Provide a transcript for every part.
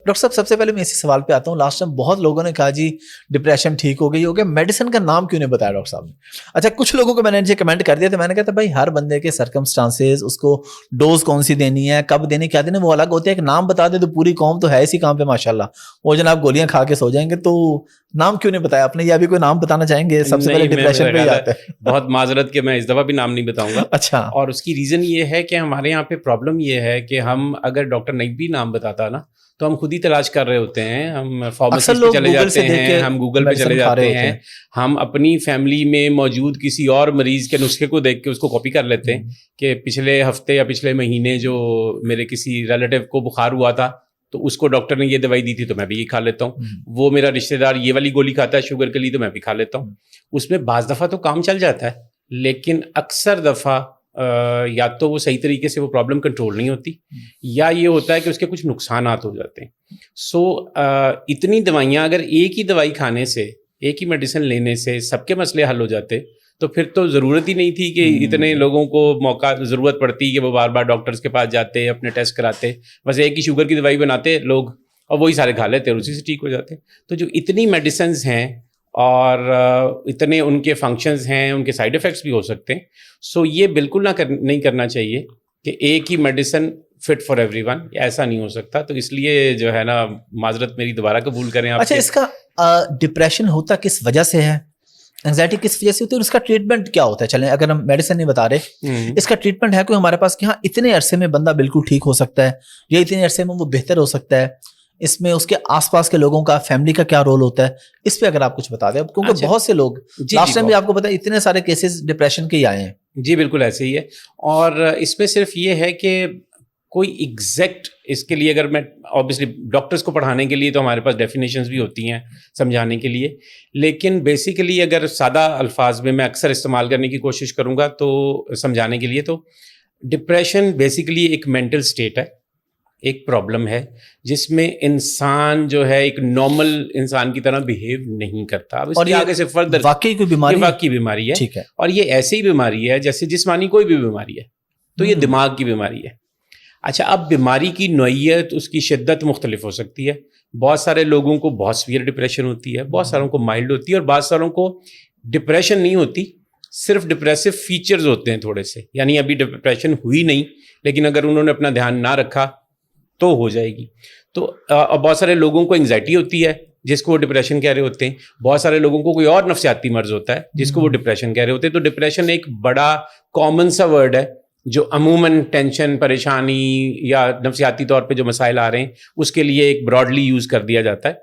Doctor صاحب سب سے پہلے میں اسی سوال پہ آتا ہوں. لاسٹ ٹائم بہت لوگوں نے کہا جی ڈپریشن ٹھیک ہو گئی, میڈیسن کا نام کیوں نہیں بتایا ڈاکٹر صاحب نے؟ اچھا کچھ لوگوں کو میں نے کمنٹ کر دیا تھا, میں نے کہا تھا بھائی ہر بندے کے سرکمسٹانسز, اس کو ڈوز کون سی دینی ہے, کب دینی, کیا دینی, وہ الگ ہوتے ہیں. ایک نام بتا دے تو پوری قوم تو ہے اسی کام پہ ماشاء اللہ, وہ جناب گولیاں کھا کے سو جائیں گے. تو نام کیوں نہیں بتایا آپ نے, یا ابھی کوئی نام بتانا چاہیں گے؟ سب سے پہلے ڈپریشن پہ ہی آتا ہے. بہت معذرت کہ میں اس دفعہ بھی نام نہیں بتاؤں گا. اچھا. اور اس کی ریزن یہ ہے کہ ہمارے یہاں پہ پرابلم یہ ہے کہ ہم اگر ڈاکٹر نقوی نام بتاتا نا تو ہم خود ہی تلاش کر رہے ہوتے ہیں, ہم فارمیسی پہ چلے جاتے ہیں, ہم گوگل پہ چلے جاتے ہیں, ہم اپنی فیملی میں موجود کسی اور مریض کے نسخے کو دیکھ کے اس کو کاپی کر لیتے ہیں کہ پچھلے ہفتے یا پچھلے مہینے جو میرے کسی ریلیٹیو کو بخار ہوا تھا تو اس کو ڈاکٹر نے یہ دوائی دی تھی تو میں بھی یہ کھا لیتا ہوں, وہ میرا رشتہ دار یہ والی گولی کھاتا ہے شوگر کے لیے تو میں بھی کھا لیتا ہوں. اس میں بعض دفعہ تو کام چل جاتا ہے, لیکن اکثر دفعہ یا تو وہ صحیح طریقے سے وہ پرابلم کنٹرول نہیں ہوتی, یا یہ ہوتا ہے کہ اس کے کچھ نقصانات ہو جاتے ہیں. سو اتنی دوائیاں, اگر ایک ہی دوائی کھانے سے, ایک ہی میڈیسن لینے سے سب کے مسئلے حل ہو جاتے تو پھر تو ضرورت ہی نہیں تھی کہ اتنے لوگوں کو موقع ضرورت پڑتی کہ وہ بار بار ڈاکٹرز کے پاس جاتے, اپنے ٹیسٹ کراتے. بس ایک ہی شوگر کی دوائی بناتے لوگ اور وہی سارے کھا لیتے اور اسی سے ٹھیک ہو جاتے. تو جو اتنی میڈیسنز ہیں اور اتنے ان کے فنکشنز ہیں, ان کے سائیڈ افیکٹس بھی ہو سکتے ہیں. سو یہ بالکل نہیں کرنا چاہیے کہ ایک ہی medicine fit for every one, ایسا نہیں ہو سکتا. تو اس لیے جو ہے نا معذرت میری دوبارہ قبول کریں آپ. اچھا اس کا ڈپریشن ہوتا کس وجہ سے ہے, انگزائٹی کس وجہ سے ہوتی ہے, اور اس کا ٹریٹمنٹ کیا ہوتا ہے؟ چلیں اگر ہم میڈیسن نہیں بتا رہے, اس کا ٹریٹمنٹ ہے کوئی ہمارے پاس کہ ہاں اتنے عرصے میں بندہ بالکل ٹھیک ہو سکتا ہے, یا اتنے عرصے میں وہ بہتر ہو سکتا ہے؟ اس میں اس کے آس پاس کے لوگوں کا, فیملی کا کیا رول ہوتا ہے, اس پہ اگر آپ کچھ بتا دیں, کیونکہ بہت سے لوگ لاسٹ ٹائم بھی آپ کو پتا اتنے سارے کیسز ڈپریشن کے ہی آئے ہیں. جی بالکل ایسے ہی ہے. اور اس میں صرف یہ ہے کہ کوئی ایگزیکٹ اس کے لیے, اگر میں اوبیسلی ڈاکٹرز کو پڑھانے کے لیے تو ہمارے پاس ڈیفینیشنز بھی ہوتی ہیں سمجھانے کے لیے, لیکن بیسیکلی اگر سادہ الفاظ میں اکثر استعمال کرنے کی کوشش کروں گا تو سمجھانے کے لیے, تو ڈپریشن بیسیکلی ایک مینٹل اسٹیٹ ہے, ایک پرابلم ہے جس میں انسان جو ہے ایک نارمل انسان کی طرح بیہیو نہیں کرتا. اور یہ آگے سے فردر واقعی کوئی بیماری, واقعی بیماری ہے. ٹھیک ہے. اور یہ ایسی ہی بیماری ہے جیسے جسمانی کوئی بھی بیماری ہے, تو یہ دماغ کی بیماری ہے. اچھا, اب بیماری کی نوعیت, اس کی شدت مختلف ہو سکتی ہے. بہت سارے لوگوں کو بہت سیویئر ڈپریشن ہوتی ہے, بہت ساروں کو مائلڈ ہوتی ہے, اور بعض ساروں کو ڈپریشن نہیں ہوتی, صرف ڈپریسو فیچرز ہوتے ہیں تھوڑے سے. یعنی ابھی ڈپریشن ہوئی نہیں, لیکن اگر انہوں نے اپنا دھیان نہ رکھا تو ہو جائے گی. تو بہت سارے لوگوں کو انگزائٹی ہوتی ہے جس کو وہ ڈپریشن کہہ رہے ہوتے ہیں. بہت سارے لوگوں کو کوئی اور نفسیاتی مرض ہوتا ہے جس کو وہ ڈپریشن کہہ رہے ہوتے ہیں. تو ڈپریشن ایک بڑا کامن سا ورڈ ہے جو عموماً ٹینشن, پریشانی یا نفسیاتی طور پہ جو مسائل آ رہے ہیں اس کے لیے ایک براڈلی یوز کر دیا جاتا ہے.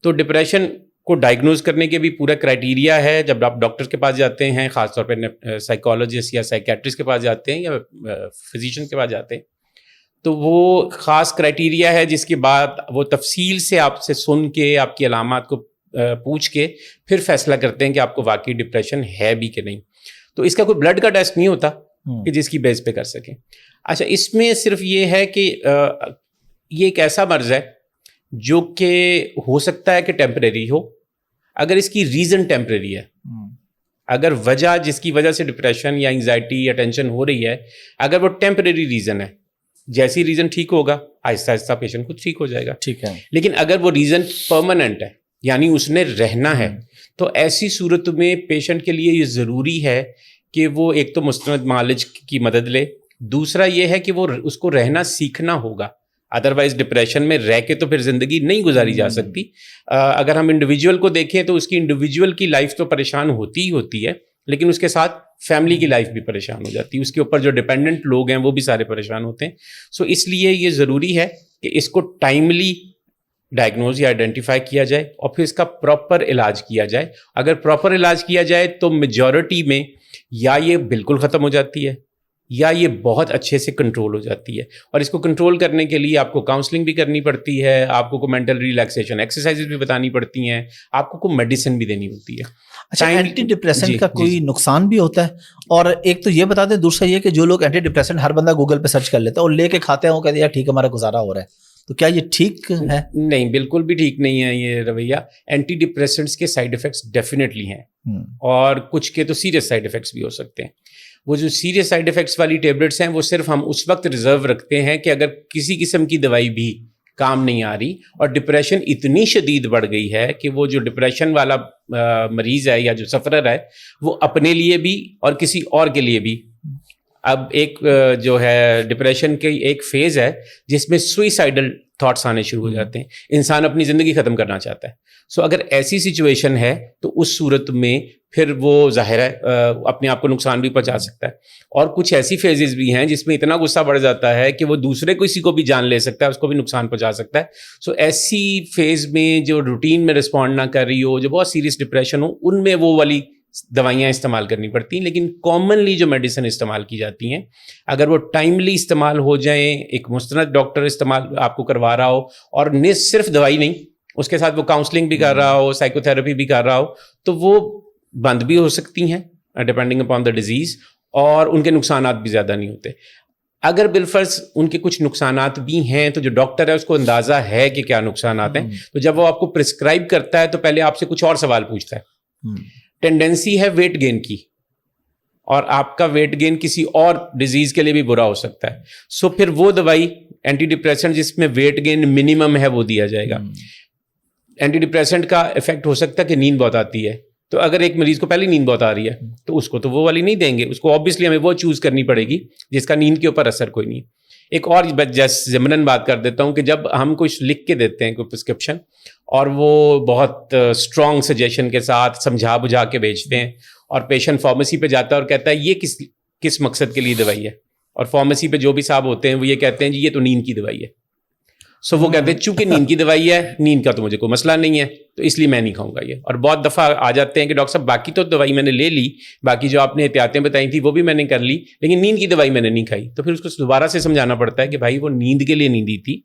تو ڈپریشن کو ڈائگنوز کرنے کے بھی پورا کرائٹیریا ہے. جب آپ ڈاکٹر کے پاس جاتے ہیں, خاص طور پہ سائیکالوجسٹ یا سائیکیٹرسٹ کے پاس جاتے ہیں یا فزیشین کے پاس جاتے ہیں, تو وہ خاص کرائٹیریا ہے جس کے بعد وہ تفصیل سے آپ سے سن کے, آپ کی علامات کو پوچھ کے پھر فیصلہ کرتے ہیں کہ آپ کو واقعی ڈپریشن ہے بھی کہ نہیں. تو اس کا کوئی بلڈ کا ٹیسٹ نہیں ہوتا کہ جس کی بیس پہ کر سکیں. اچھا, اس میں صرف یہ ہے کہ یہ ایک ایسا مرض ہے جو کہ ہو سکتا ہے کہ ٹیمپریری ہو, اگر اس کی ریزن ٹیمپریری ہے. اگر وجہ جس کی وجہ سے ڈپریشن یا انگزائٹی یا ٹینشن ہو رہی ہے, اگر وہ ٹیمپریری ریزن ہے, جیسی ریزن ٹھیک ہوگا آہستہ آہستہ پیشنٹ خود ٹھیک ہو جائے گا. ٹھیک ہے. لیکن اگر وہ ریزن پرماننٹ ہے, یعنی اس نے رہنا ہے, تو ایسی صورت میں پیشنٹ کے لیے یہ ضروری ہے کہ وہ ایک تو مستند معالج کی مدد لے, دوسرا یہ ہے کہ وہ اس کو رہنا سیکھنا ہوگا. ادروائز ڈپریشن میں رہ کے تو پھر زندگی نہیں گزاری جا سکتی. اگر ہم انڈیویجول کو دیکھیں تو اس کی انڈیویجول کی لائف تو پریشان ہوتی ہی ہوتی ہے, لیکن اس کے ساتھ فیملی کی لائف بھی پریشان ہو جاتی ہے, اس کے اوپر جو ڈپینڈنٹ لوگ ہیں وہ بھی سارے پریشان ہوتے ہیں. سو اس لیے یہ ضروری ہے کہ اس کو ٹائملی ڈائگنوز یا آئیڈینٹیفائی کیا جائے اور پھر اس کا پراپر علاج کیا جائے. اگر پراپر علاج کیا جائے تو میجورٹی میں یا یہ بالکل ختم ہو جاتی ہے یا یہ بہت اچھے سے کنٹرول ہو جاتی ہے. اور اس کو کنٹرول کرنے کے لیے آپ کو کاؤنسلنگ بھی کرنی پڑتی ہے, آپ کو مینٹل ریلیکسیشن ایکسرسائزز بھی بتانی پڑتی ہیں, آپ کو میڈیسن بھی دینی ہوتی ہے. اچھا, اینٹی ڈپریسنٹ کا کوئی نقصان بھی ہوتا ہے؟ اور ایک تو یہ بتا دیں, دوسرا یہ کہ جو لوگ اینٹی ڈپریسنٹ ہر بندہ گوگل پہ سرچ کر لیتا ہے اور لے کے کھاتے ہیں, وہ کہتے ہیں ٹھیک ہمارا گزارا ہو رہا ہے, تو کیا یہ ٹھیک ہے؟ نہیں, بالکل بھی ٹھیک نہیں ہے یہ رویہ. اینٹی ڈپریسنٹس کے سائیڈ افیکٹس ڈیفینیٹلی ہیں, اور کچھ کے تو سیریس سائیڈ افیکٹس بھی ہو سکتے ہیں. وہ جو سیریس سائیڈ افیکٹس والی ٹیبلٹس ہیں وہ صرف ہم اس وقت ریزرو رکھتے ہیں کہ اگر کسی قسم کی دوائی بھی کام نہیں آ رہی, اور ڈپریشن اتنی شدید بڑھ گئی ہے کہ وہ جو ڈپریشن والا مریض ہے یا جو سفرر ہے وہ اپنے لیے بھی اور کسی اور کے لیے بھی, اب ایک جو ہے ڈپریشن کی ایک فیز ہے جس میں سوئسائڈل تھاٹس آنے شروع ہو جاتے ہیں, انسان اپنی زندگی ختم کرنا چاہتا ہے. سو اگر ایسی سچویشن ہے تو اس صورت میں پھر وہ ظاہر ہے اپنے آپ کو نقصان بھی پہنچا سکتا ہے. اور کچھ ایسی فیزز بھی ہیں جس میں اتنا غصہ بڑھ جاتا ہے کہ وہ دوسرے کسی کو بھی جان لے سکتا ہے, اس کو بھی نقصان پہنچا سکتا ہے. سو ایسی فیز میں جو روٹین میں رسپونڈ نہ کر رہی ہو, جو بہت سیریس ڈپریشن ہو, ان میں وہ والی دوائیاں استعمال کرنی پڑتی ہیں. لیکن کامنلی جو میڈیسن استعمال کی جاتی ہیں اگر وہ ٹائملی استعمال ہو جائیں, ایک مستند ڈاکٹر استعمال آپ کو کروا رہا ہو اور صرف دوائی نہیں, اس کے ساتھ وہ کاؤنسلنگ بھی کر رہا ہو, سائیکو تھراپی بھی کر رہا ہو, تو وہ بند بھی ہو سکتی ہیں ڈپینڈنگ اپان دا ڈیزیز, اور ان کے نقصانات بھی زیادہ نہیں ہوتے. اگر بالفرض ان کے کچھ نقصانات بھی ہیں تو جو ڈاکٹر ہے اس کو اندازہ ہے کہ کیا نقصانات ہیں, تو جب وہ آپ کو پرسکرائب کرتا ہے تو پہلے آپ سے کچھ اور سوال پوچھتا ہے. ٹینڈنسی ہے ویٹ گین کی, اور آپ کا ویٹ گین کسی اور ڈیزیز کے لیے بھی برا ہو سکتا ہے. سو پھر وہ دوائی اینٹی ڈپریسنٹ جس میں ویٹ گین منیمم ہے وہ دیا جائے گا. اینٹی ڈپریسنٹ کا افیکٹ ہو سکتا ہے کہ نیند بہت آتی ہے, تو اگر ایک مریض کو پہلی نیند بہت آ رہی ہے تو اس کو تو وہ والی نہیں دیں گے, اس کو آبویسلی ہمیں وہ چوز کرنی پڑے گی جس کا نیند کے اوپر اثر کوئی نہیں. ایک اور جیسے ضمناً بات کر دیتا ہوں کہ جب ہم کچھ لکھ کے دیتے ہیں کوئی پرسکرپشن اور وہ بہت اسٹرانگ سجیشن کے ساتھ سمجھا بجھا کے بیچتے ہیں, اور پیشنٹ فارمیسی پہ جاتا ہے اور کہتا ہے یہ کس مقصد کے لیے دوائی ہے, اور فارمیسی پہ جو بھی صاحب ہوتے ہیں وہ یہ کہتے ہیں جی یہ تو نیند کی دوائی ہے. سو وہ کہتے ہیں چونکہ نیند کی دوائی ہے, نیند کا تو مجھے کوئی مسئلہ نہیں ہے تو اس لیے میں نہیں کھاؤں گا یہ. اور بہت دفعہ آ جاتے ہیں کہ ڈاکٹر صاحب باقی تو دوائی میں نے لے لی, باقی جو آپ نے احتیاطیں بتائی تھی وہ بھی میں نے کر لی, لیکن نیند کی دوائی میں نے نہیں کھائی. تو پھر اس کو دوبارہ سے سمجھانا پڑتا ہے کہ بھائی وہ نیند کے لیے نہیں دی تھی,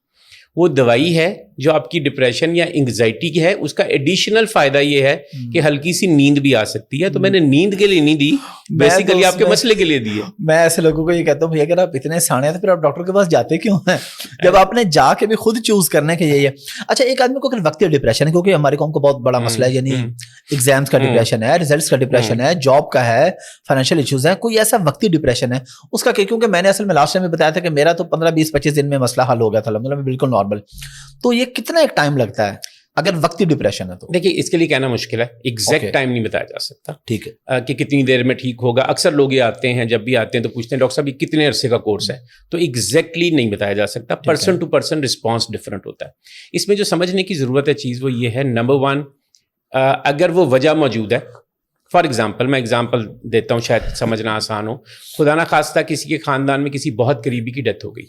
وہ دوائی ہے جو آپ کی ڈپریشن یا انگزائٹی کی ہے, اس کا ایڈیشنل فائدہ یہ ہے کہ ہلکی سی نیند بھی آ سکتی ہے. تو میں نے نیند کے لیے نہیں دی, بیسیکلی آپ کے مسئلے کے لیے دی ہے. میں ایسے لوگوں کو یہ کہتا ہوں بھائی اگر آپ اتنے سانے ہیں تو پھر آپ ڈاکٹر کے پاس جاتے کیوں ہیں جب آپ نے جا کے بھی خود چوز کرنے کے یہی ہے. اچھا ایک آدمی کو اگر وقتی ڈپریشن ہے, کیونکہ ہمارے قوم کا بہت بڑا مسئلہ ہے, یعنی ایگزامس کا ڈپریشن ہے, ریزلٹس کا ڈپریشن ہے, جاب کا ہے, فائنینشیل ایشوز ہیں, کوئی ایسا وقتی ڈپریشن ہے اس کا, کیونکہ میں نے اصل میں لاسٹ ٹائم میں بتایا تھا کہ میرا تو 15-20-25 دن میں مسئلہ حل ہو گیا تھا, مطلب بالکل نارمل. تو یہ کتنا ایک ٹائم لگتا ہے اگر وقتی ڈپریشن ہے تو؟ دیکھیے اس کے لیے کہنا مشکل ہے, ایگزیکٹ ٹائم نہیں بتایا جا سکتا. ٹھیک ہے کہ کتنی دیر میں ٹھیک ہوگا. اکثر لوگ یہ آتے ہیں, جب بھی آتے ہیں تو پوچھتے ہیں ڈاکٹر صاحب یہ کتنے عرصے کا کورس ہے, تو ایگزیکٹلی نہیں بتایا جا سکتا. Person to person response different ہوتا ہے. اس میں جو سمجھنے کی ضرورت ہے چیز وہ یہ ہے, نمبر 1 اگر وہ وجہ موجود ہے. فار ایگزامپل میں ایگزامپل دیتا ہوں شاید سمجھنا آسان ہو, خدا نہ خواستہ کسی کے خاندان میں کسی بہت قریبی کی ڈیتھ ہو گئی,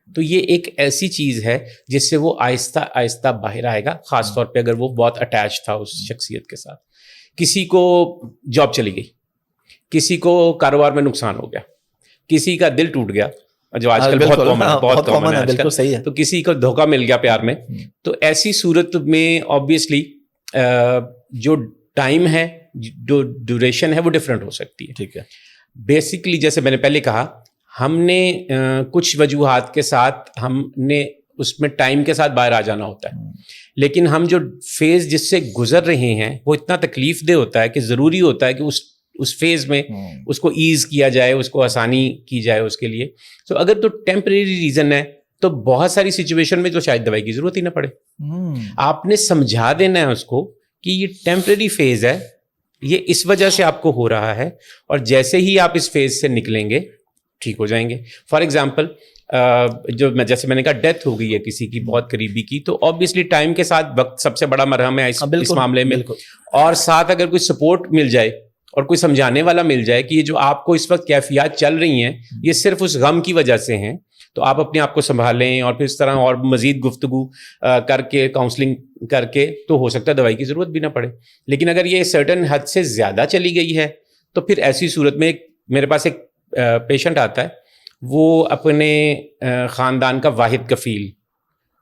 تو یہ ایک ایسی چیز ہے جس سے وہ آہستہ آہستہ باہر آئے گا, خاص طور پہ اگر وہ بہت اٹیچ تھا اس شخصیت کے ساتھ. کسی کو جاب چلی گئی, کسی کو کاروبار میں نقصان ہو گیا, کسی کا دل ٹوٹ گیا, جو آج کل بہت کامن ہے, بالکل صحیح ہے, تو کسی کو دھوکہ مل گیا پیار میں. تو ایسی صورت میں آبویسلی جو ٹائم ہے, جو ڈیوریشن ہے وہ ڈفرینٹ ہو سکتی ہے. ٹھیک ہے. بیسکلی جیسے میں نے پہلے کہا, ہم نے کچھ وجوہات کے ساتھ ہم نے اس میں ٹائم کے ساتھ باہر آ جانا ہوتا ہے, لیکن ہم جو فیز جس سے گزر رہے ہیں وہ اتنا تکلیف دہ ہوتا ہے کہ ضروری ہوتا ہے کہ اس فیز میں اس کو ایز کیا جائے, اس کو آسانی کی جائے اس کے لیے. تو اگر تو ٹیمپریری ریزن ہے تو بہت ساری سچویشن میں تو شاید دوائی کی ضرورت ہی نہ پڑے. آپ نے سمجھا دینا ہے اس کو کہ یہ ٹیمپریری فیز ہے, یہ اس وجہ سے آپ کو ہو رہا ہے, اور جیسے ہی آپ اس فیز سے نکلیں گے ٹھیک ہو جائیں گے. فار ایگزامپل جیسے میں نے کہا ڈیتھ ہو گئی ہے کسی کی بہت قریبی کی, تو آبویسلی ٹائم کے ساتھ وقت سب سے بڑا مرہم ہے اس معاملے میں, اور ساتھ اگر کوئی سپورٹ مل جائے اور کوئی سمجھانے والا مل جائے کہ یہ جو آپ کو اس وقت کیفیات چل رہی ہیں یہ صرف اس غم کی وجہ سے ہیں, تو آپ اپنے آپ کو سنبھالیں, اور پھر اس طرح اور مزید گفتگو کر کے کاؤنسلنگ کر کے تو ہو سکتا ہے دوائی کی ضرورت بھی نہ پڑے. لیکن اگر یہ سرٹن حد سے زیادہ چلی گئی ہے تو پھر ایسی صورت میں میرے پاس ایک پیشنٹ آتا ہے, وہ اپنے خاندان کا واحد کفیل,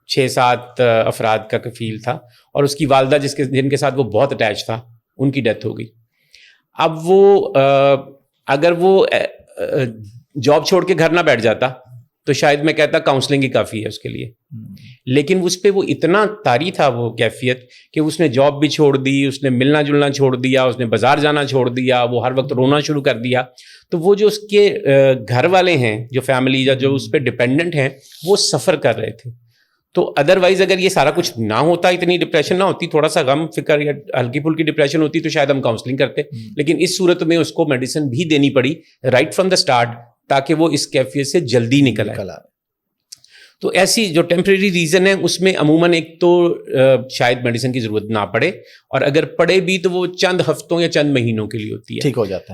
6-7 افراد کا کفیل تھا, اور اس کی والدہ جن کے ساتھ وہ بہت اٹیچ تھا, ان کی ڈیتھ ہو گئی. اب وہ اگر وہ جاب چھوڑ کے گھر نہ بیٹھ جاتا تو شاید میں کہتا کاؤنسلنگ ہی کافی ہے اس کے لیے, لیکن اس پہ وہ اتنا طاری تھا وہ کیفیت کہ اس نے جاب بھی چھوڑ دی, اس نے ملنا جلنا چھوڑ دیا, اس نے بازار جانا چھوڑ دیا, وہ ہر وقت رونا شروع کر دیا. تو وہ جو اس کے گھر والے ہیں, جو فیملی یا جو اس پہ ڈپینڈنٹ ہیں, وہ سفر کر رہے تھے. تو ادروائز اگر یہ سارا کچھ نہ ہوتا, اتنی ڈپریشن نہ ہوتی, تھوڑا سا غم فکر یا ہلکی پھلکی ڈپریشن ہوتی, تو شاید ہم کاؤنسلنگ کرتے. لیکن اس صورت میں اس کو میڈیسن بھی دینی پڑی رائٹ فرام دا اسٹارٹ, تاکہ وہ اس کیفیت سے جلدی نکل آئے. تو ایسی جو ٹیمپریری ریزن ہے اس میں عموماً ایک تو شاید میڈیسن کی ضرورت نہ پڑے, اور اگر پڑے بھی تو وہ چند ہفتوں یا چند مہینوں کے لیے ہوتی ہے, ٹھیک ہو جاتا ہے.